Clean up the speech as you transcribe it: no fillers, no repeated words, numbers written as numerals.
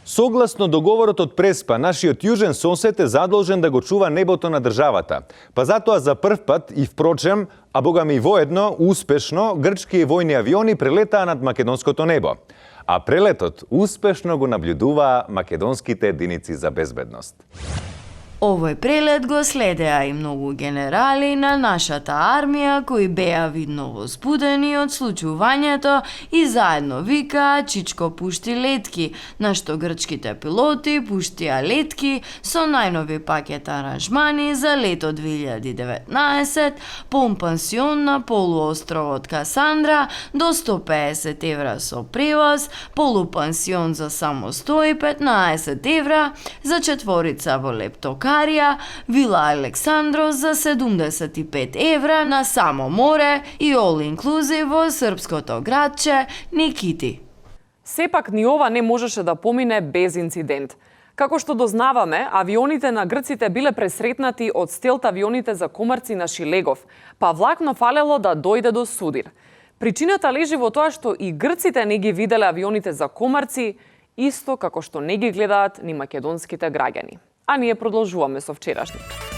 Согласно договорот од Преспа, нашиот јужен сосед е задолжен да го чува небото на државата. Па затоа за прв пат и впрочем, а богами и воедно, успешно, грчки војни авиони прелетаа над македонското небо. А прелетот успешно го наблюдуваа македонските единици за безбедност. Овој прелет го следеа и многу генерали на нашата армија кои беа видно возбудени од случувањето и заедно викаа Чичко пушти летки, на што грчките пилоти пуштија летки со најнови пакет аранжмани за лето 2019, полупансион на полуостровот Касандра до 150 евра со превоз, полупансион за само 115 евра, за четворица во Лептокарија, Вила Александрос за 75 евра на само море и all inclusive во српското градче Никити. Сепак ни ова не можеше да помине без инцидент. Како што дознаваме, авионите на грците биле пресретнати од стелт авионите за комарци на Шилегов, па влакно фалело да дојде до судир. Причината лежи во тоа што и грците не ги виделе авионите за комарци, исто како што не ги гледаат ни македонските граѓани. А ние продолжуваме со вчерашниот.